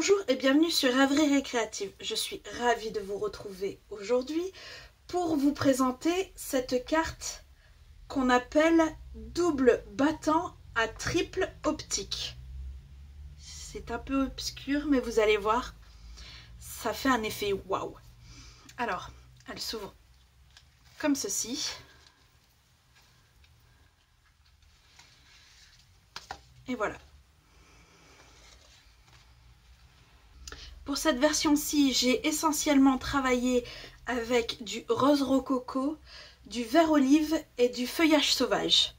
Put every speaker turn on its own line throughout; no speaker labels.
Bonjour et bienvenue sur Rêverie Récréative. Je suis ravie de vous retrouver aujourd'hui pour vous présenter cette carte qu'on appelle double battant à triple optique. C'est un peu obscur mais vous allez voir, ça fait un effet waouh. Alors, elle s'ouvre comme ceci. Et voilà. Pour cette version-ci, j'ai essentiellement travaillé avec du rose rococo, du vert olive et du feuillage sauvage.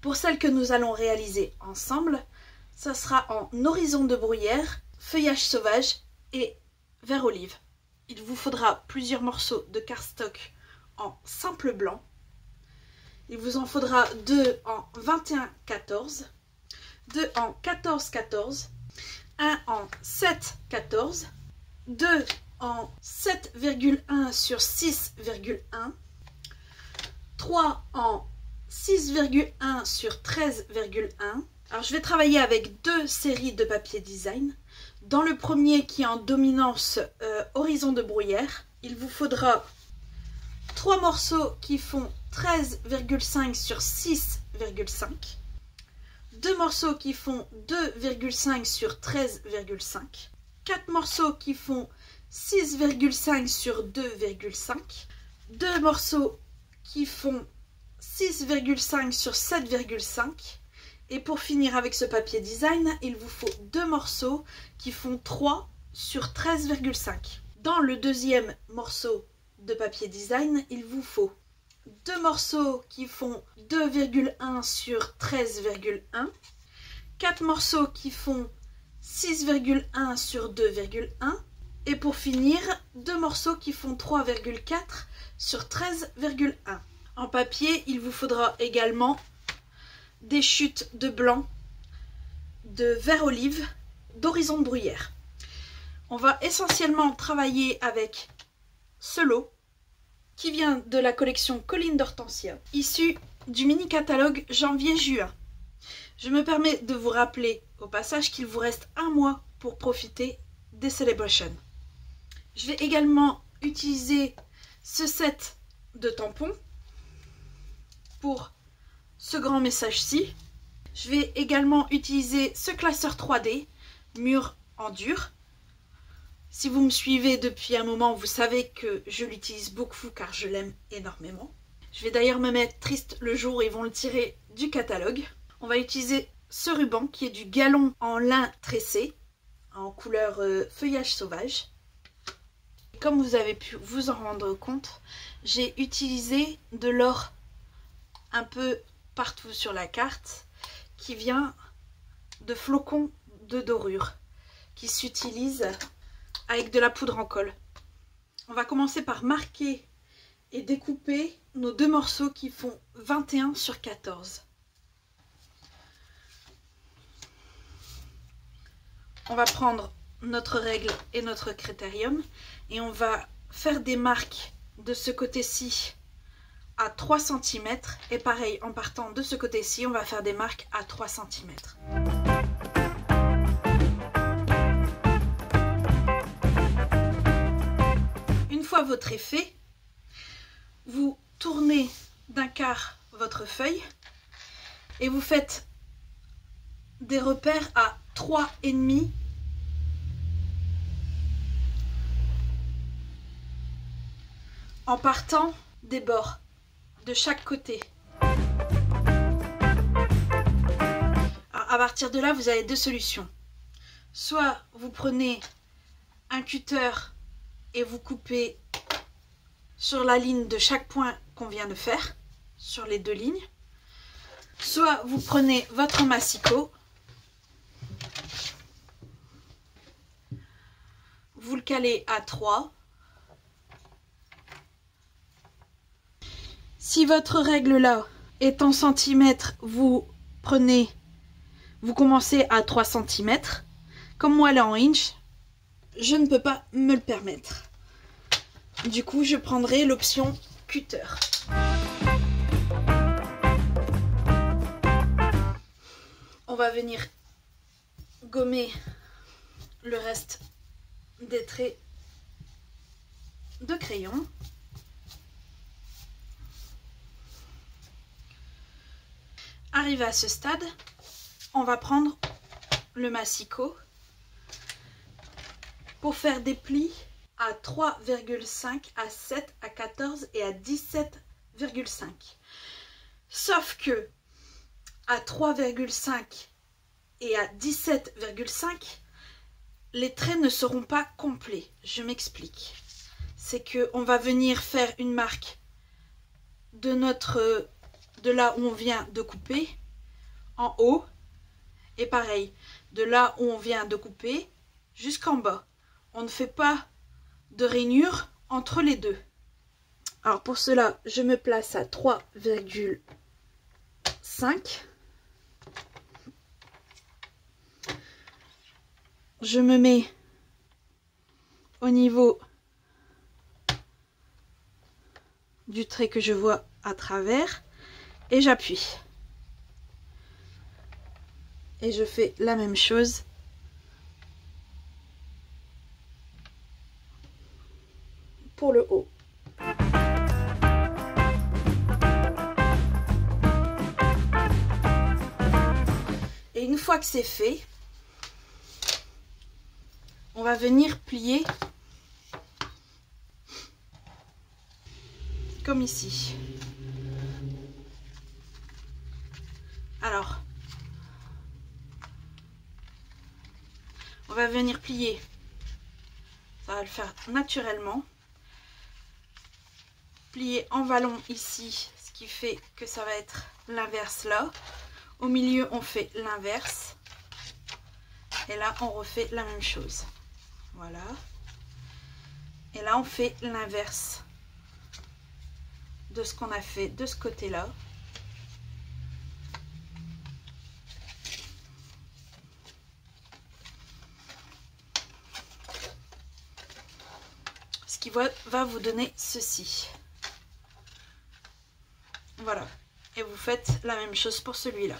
Pour celle que nous allons réaliser ensemble, ça sera en horizon de bruyère, feuillage sauvage et vert olive. Il vous faudra plusieurs morceaux de cardstock en simple blanc. Il vous en faudra 2 en 21-14, 2 en 14-14, 1 en 7-14, 2 en 7,1 sur 6,1, 3 en 6,1 sur 13,1. Alors je vais travailler avec deux séries de papier design. Dans le premier qui est en dominance horizon de bruyère, il vous faudra 3 morceaux qui font 13,5 sur 6,5. 2 morceaux qui font 2,5 sur 13,5, 4 morceaux qui font 6,5 sur 2,5, 2 morceaux qui font 6,5 sur 7,5 et pour finir avec ce papier design, il vous faut 2 morceaux qui font 3 sur 13,5. Dans le deuxième morceau de papier design, il vous faut 2 morceaux qui font 2,1 sur 13,1, 4 morceaux qui font 6,1 sur 2,1 et pour finir 2 morceaux qui font 3,4 sur 13,1. En papier, il vous faudra également des chutes de blanc, de vert olive, d'horizon de bruyère. On va essentiellement travailler avec ce lot qui vient de la collection Colline d'Hortensia, issue du mini-catalogue janvier-juin. Je me permets de vous rappeler au passage qu'il vous reste un mois pour profiter des celebrations. Je vais également utiliser ce set de tampons pour ce grand message-ci. Je vais également utiliser ce classeur 3D, mur en dur. Si vous me suivez depuis un moment, vous savez que je l'utilise beaucoup car je l'aime énormément. Je vais d'ailleurs me mettre triste le jour où ils vont le tirer du catalogue. On va utiliser ce ruban qui est du galon en lin tressé, en couleur feuillage sauvage. Comme vous avez pu vous en rendre compte, j'ai utilisé de l'or un peu partout sur la carte qui vient de flocons de dorure qui s'utilisent avec de la poudre en colle. On va commencer par marquer et découper nos 2 morceaux qui font 21 sur 14. On va prendre notre règle et notre critérium et on va faire des marques de ce côté-ci à 3 cm et pareil en partant de ce côté-ci on va faire des marques à 3 cm. Une fois votre effet, vous tournez d'un quart votre feuille et vous faites des repères à 3,5 en partant des bords de chaque côté. Alors, à partir de là, vous avez deux solutions. Soit vous prenez un cutter et vous coupez sur la ligne de chaque point qu'on vient de faire, sur les 2 lignes. Soit vous prenez votre massicot, vous le calez à 3. Si votre règle là est en centimètres, vous commencez à 3 cm. Comme moi elle est en inch, je ne peux pas me le permettre. Du coup, je prendrai l'option cutter. On va venir gommer le reste des traits de crayon. Arrivé à ce stade, on va prendre le massicot pour faire des plis à 3,5, à 7, à 14 et à 17,5. Sauf que à 3,5 et à 17,5, les traits ne seront pas complets. Je m'explique. C'est que on va venir faire une marque de là où on vient de couper en haut, et pareil de là où on vient de couper jusqu'en bas. On ne fait pas de rainure entre les deux. Alors pour cela, je me place à 3,5. Je me mets au niveau du trait que je vois à travers et j'appuie. Et je fais la même chose pour le haut. Et une fois que c'est fait, on va venir plier comme ici. Alors, on va venir plier. Ça va le faire naturellement. Plier en vallon ici, ce qui fait que ça va être l'inverse là. Au milieu, on fait l'inverse. Et là, on refait la même chose. Voilà. Et là, on fait l'inverse de ce qu'on a fait de ce côté-là. Ce qui va vous donner ceci. Voilà. Et vous faites la même chose pour celui-là.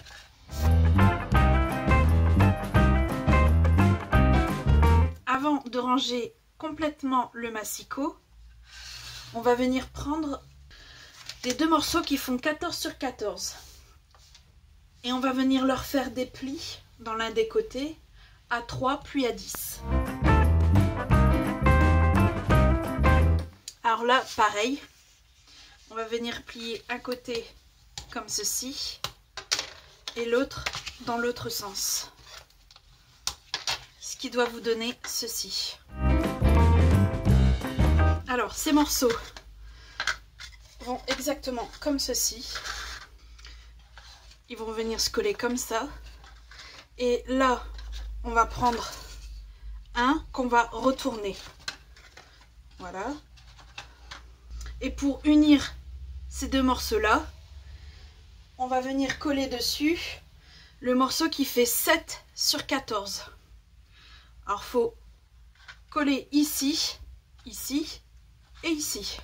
Avant de ranger complètement le massicot, on va venir prendre les deux morceaux qui font 14 sur 14. Et on va venir leur faire des plis dans l'un des côtés à 3 puis à 10. Alors là, pareil, on va venir plier un côté comme ceci et l'autre dans l'autre sens. Ce qui doit vous donner ceci. Alors, ces morceaux vont exactement comme ceci. Ils vont venir se coller comme ça. Et là, on va prendre un qu'on va retourner. Voilà. Et pour unir ces deux morceaux-là, on va venir coller dessus le morceau qui fait 7 sur 14. Alors, il faut coller ici, ici et ici.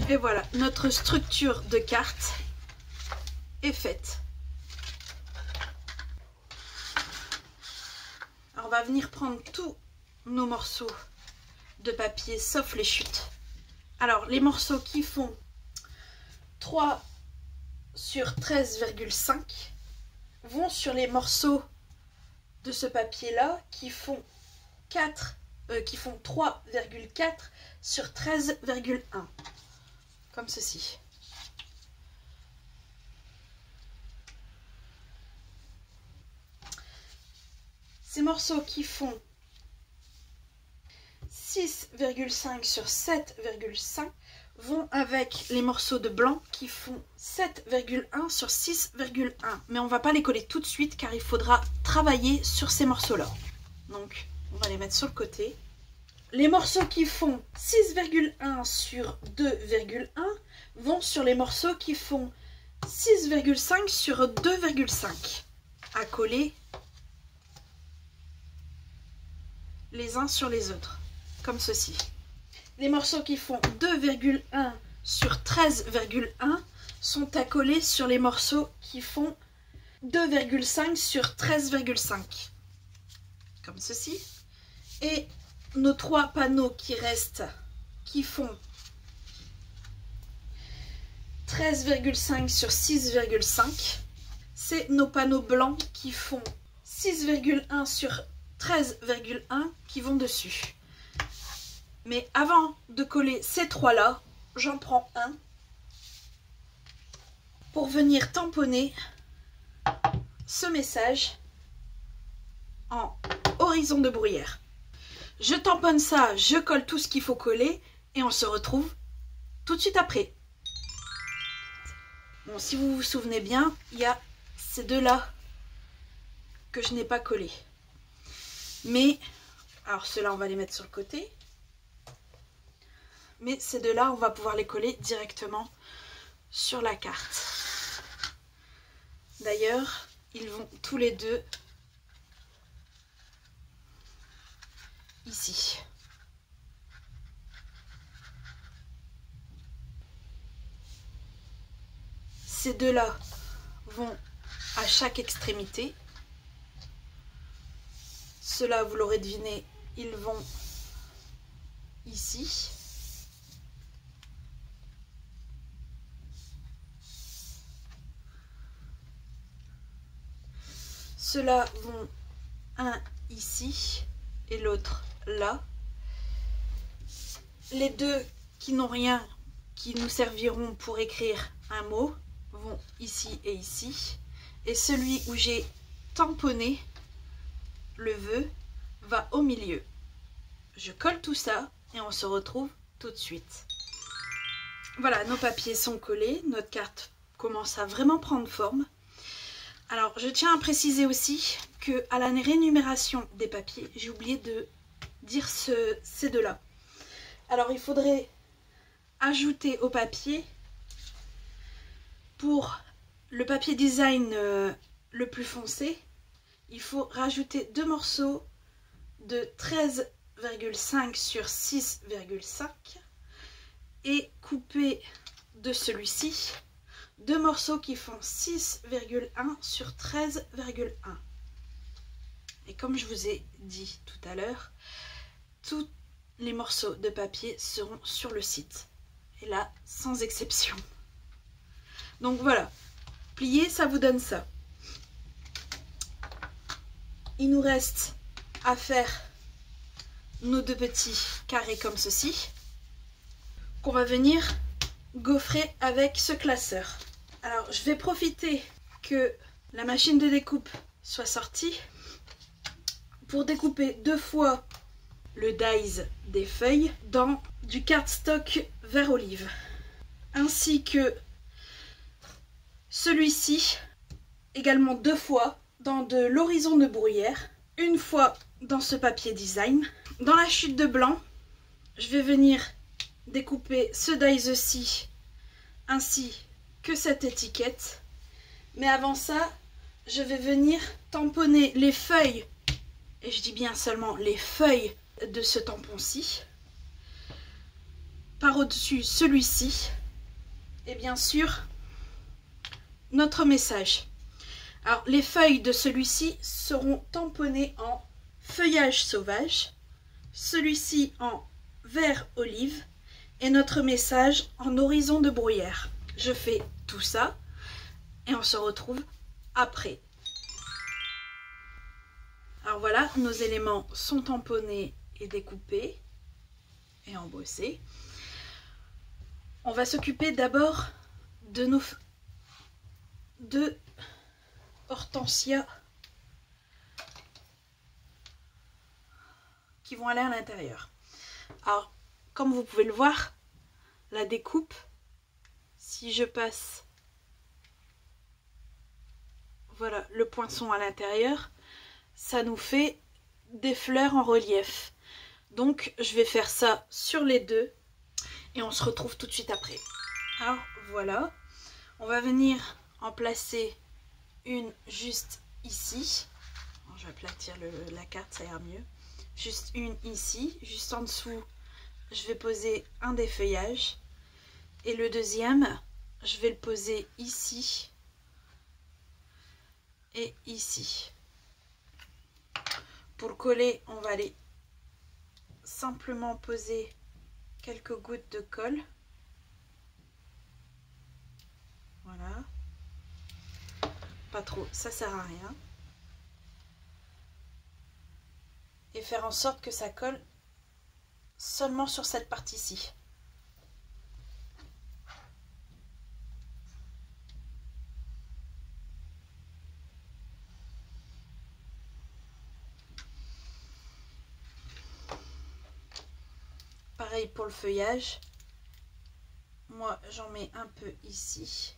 Et voilà, notre structure de carte est faite. Alors, on va venir prendre tous nos morceaux de papier, sauf les chutes. Alors, les morceaux qui font 3 sur 13,5 vont sur les morceaux de ce papier-là qui font 3,4 sur 13,1. Comme ceci. Ces morceaux qui font 6,5 sur 7,5 vont avec les morceaux de blanc qui font 7,1 sur 6,1. Mais on ne va pas les coller tout de suite car il faudra travailler sur ces morceaux-là. Donc, on va les mettre sur le côté. Les morceaux qui font 6,1 sur 2,1 vont sur les morceaux qui font 6,5 sur 2,5. À coller les uns sur les autres, comme ceci. Les morceaux qui font 2,1 sur 13,1 sont à coller sur les morceaux qui font 2,5 sur 13,5. Comme ceci. Et nos 3 panneaux qui restent, qui font 13,5 sur 6,5, c'est nos panneaux blancs qui font 6,1 sur 13,1 qui vont dessus. Mais avant de coller ces 3 là, j'en prends un pour venir tamponner ce message en horizon de bruyère. Je tamponne ça, je colle tout ce qu'il faut coller et on se retrouve tout de suite après. Bon, si vous vous souvenez bien, il y a ces 2 là que je n'ai pas collés. Mais, alors ceux-là on va les mettre sur le côté. Mais ces 2 là on va pouvoir les coller directement sur la carte. D'ailleurs, ils vont tous les 2 ici. Ces 2 là vont à chaque extrémité. Ceux-là, vous l'aurez deviné, ils vont ici. Ceux-là vont un ici et l'autre là. Les 2 qui n'ont rien, qui nous serviront pour écrire un mot, vont ici et ici. Et celui où j'ai tamponné le vœu va au milieu. Je colle tout ça et on se retrouve tout de suite. Voilà, nos papiers sont collés, notre carte commence à vraiment prendre forme. Alors, je tiens à préciser aussi que à la rénumération des papiers, j'ai oublié de dire ces 2 là. Alors, il faudrait ajouter au papier, pour le papier design le plus foncé, il faut rajouter 2 morceaux de 13,5 sur 6,5 et couper de celui-ci 2 morceaux qui font 6,1 sur 13,1. Et comme je vous ai dit tout à l'heure, tous les morceaux de papier seront sur le site. Et là, sans exception. Donc voilà, plier, ça vous donne ça. Il nous reste à faire nos 2 petits carrés comme ceci, qu'on va venir gaufrer avec ce classeur. Alors, je vais profiter que la machine de découpe soit sortie pour découper 2 fois le dies des feuilles dans du cardstock vert olive, ainsi que celui-ci également 2 fois dans de l'horizon de bruyère, 1 fois dans ce papier design. Dans la chute de blanc, je vais venir découper ce dies-ci ainsi que cette étiquette. Mais avant ça, je vais venir tamponner les feuilles, et je dis bien seulement les feuilles de ce tampon-ci, par au-dessus celui-ci, et bien sûr notre message. Alors les feuilles de celui-ci seront tamponnées en feuillage sauvage, celui-ci en vert olive et notre message en horizon de bruyère. Je fais tout ça et on se retrouve après. Alors voilà, nos éléments sont tamponnés et découpés et embossés. On va s'occuper d'abord de nos deux hortensias qui vont aller à l'intérieur. Alors, comme vous pouvez le voir, la découpe, si je passe, voilà, le poinçon à l'intérieur, ça nous fait des fleurs en relief. Donc, je vais faire ça sur les deux et on se retrouve tout de suite après. Alors, voilà, on va venir en placer une juste ici. Bon, je vais aplatir la carte, ça ira mieux. Juste une ici, juste en dessous, je vais poser un défeuillage. Et le deuxième, je vais le poser ici et ici. Pour le coller, on va aller simplement poser quelques gouttes de colle. Voilà. Pas trop, ça sert à rien. Et faire en sorte que ça colle seulement sur cette partie-ci. Pareil pour le feuillage. Moi, j'en mets un peu ici.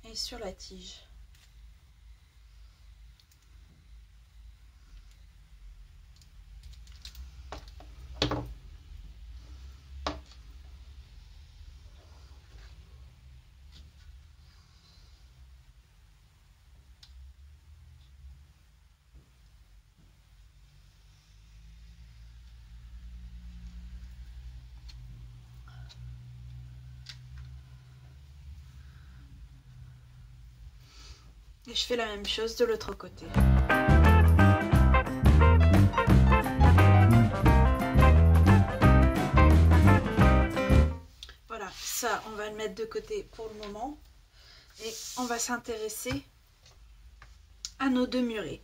Et sur la tige. Et je fais la même chose de l'autre côté. Voilà, ça on va le mettre de côté pour le moment. Et on va s'intéresser à nos deux murets.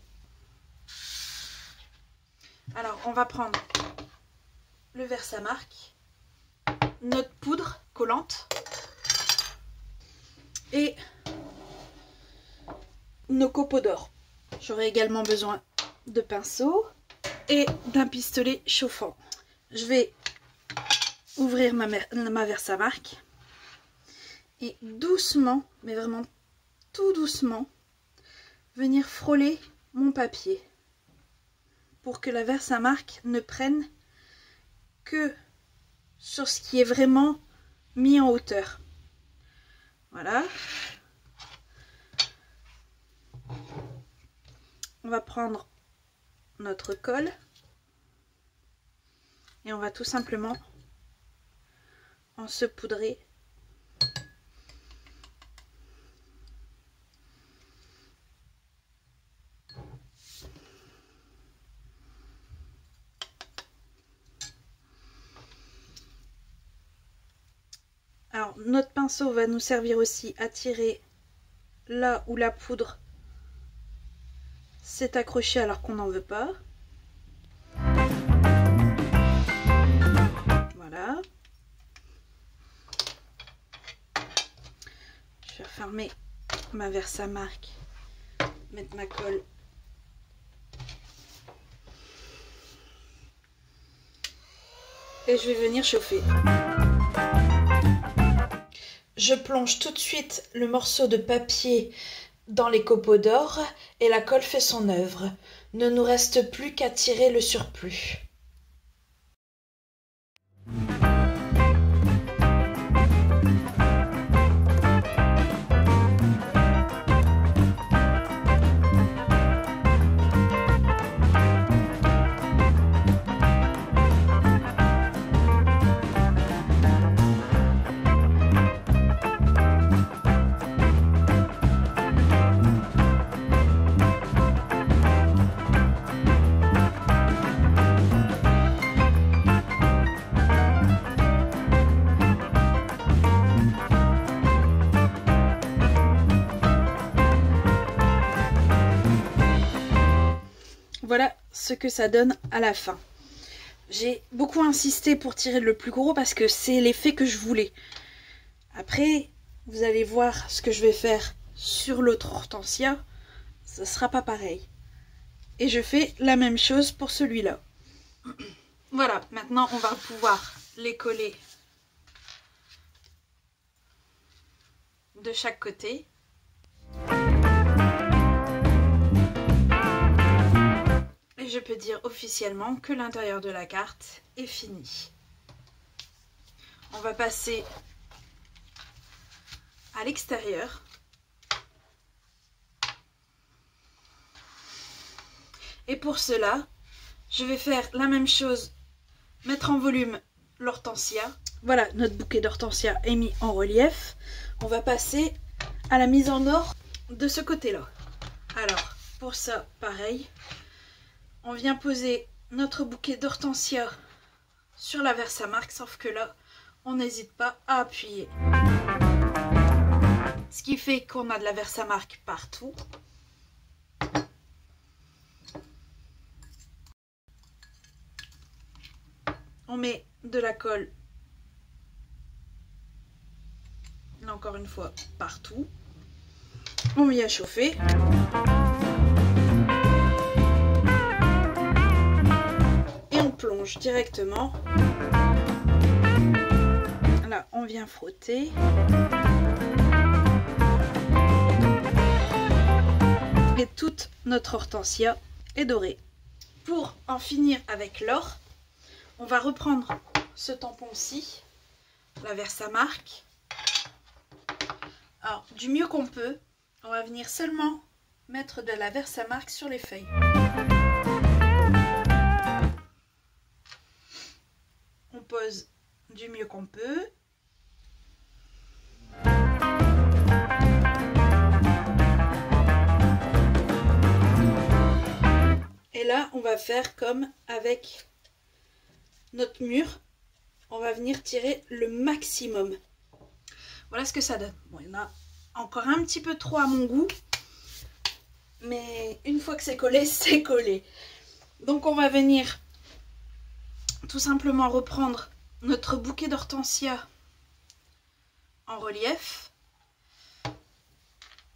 Alors on va prendre le Versamark, notre poudre collante et nos copeaux d'or. J'aurai également besoin de pinceau et d'un pistolet chauffant. Je vais ouvrir ma Versamark et doucement, mais vraiment tout doucement, venir frôler mon papier pour que la Versamark ne prenne que sur ce qui est vraiment mis en hauteur. Voilà. On va prendre notre colle et on va tout simplement en saupoudrer . Alors notre pinceau va nous servir aussi à tirer là où la poudre s'est accrochée alors qu'on n'en veut pas. Voilà. Je vais refermer ma Versamark, mettre ma colle. Et je vais venir chauffer. Je plonge tout de suite le morceau de papier dans les copeaux d'or et la colle fait son œuvre. Ne nous reste plus qu'à tirer le surplus. Voilà ce que ça donne à la fin. J'ai beaucoup insisté pour tirer le plus gros parce que c'est l'effet que je voulais. Après, vous allez voir ce que je vais faire sur l'autre hortensia. Ça sera pas pareil. Et je fais la même chose pour celui-là. Voilà, maintenant on va pouvoir les coller de chaque côté. Et je peux dire officiellement que l'intérieur de la carte est fini. On va passer à l'extérieur. Et pour cela, Je vais faire la même chose, mettre en volume l'hortensia. Voilà, notre bouquet d'hortensia est mis en relief. On va passer à la mise en ordre de ce côté-là. Alors, pour ça, pareil. On vient poser notre bouquet d'hortensia sur la Versamark, sauf que là, on n'hésite pas à appuyer. Ce qui fait qu'on a de la Versamark partout. On met de la colle, là encore une fois, partout. On vient chauffer. Et on plonge directement. Là, on vient frotter. Et toute notre hortensia est dorée. Pour en finir avec l'or, on va reprendre ce tampon-ci, la Versamark. Alors, du mieux qu'on peut, on va venir seulement mettre de la Versamark sur les feuilles. On pose du mieux qu'on peut. Et là, on va faire comme avec notre mur. On va venir tirer le maximum. Voilà ce que ça donne. Bon, il y en a encore un petit peu trop à mon goût. Mais une fois que c'est collé, c'est collé. Donc on va venir tout simplement reprendre notre bouquet d'hortensia en relief.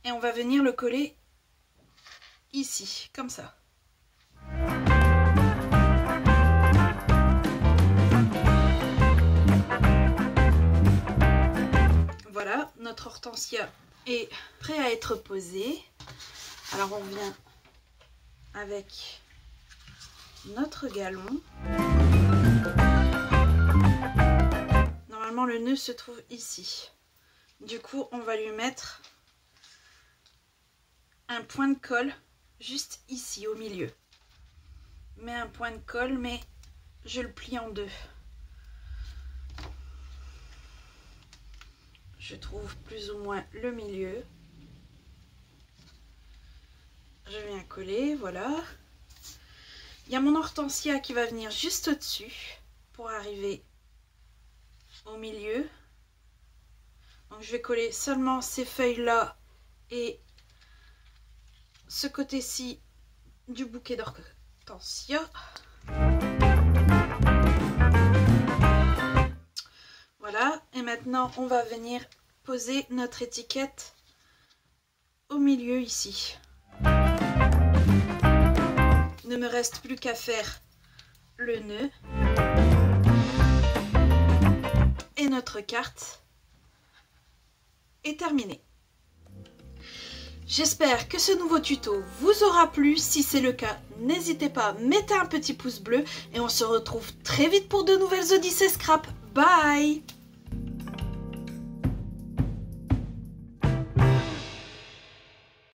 Et on va venir le coller ici, comme ça. Voilà, notre hortensia est prêt à être posé. Alors on vient avec notre galon. Normalement le nœud se trouve ici. Du coup on va lui mettre un point de colle juste ici au milieu. Mais un point de colle, mais je le plie en deux. Je trouve plus ou moins le milieu. Je viens coller, voilà. Il y a mon hortensia qui va venir juste au-dessus pour arriver au milieu. Donc je vais coller seulement ces feuilles-là et ce côté-ci du bouquet d'hortensia. Voilà, et maintenant on va venir poser notre étiquette au milieu ici. Il ne me reste plus qu'à faire le nœud. Et notre carte est terminée. J'espère que ce nouveau tuto vous aura plu. Si c'est le cas, n'hésitez pas, mettez un petit pouce bleu et on se retrouve très vite pour de nouvelles Odyssées Scrap. Bye!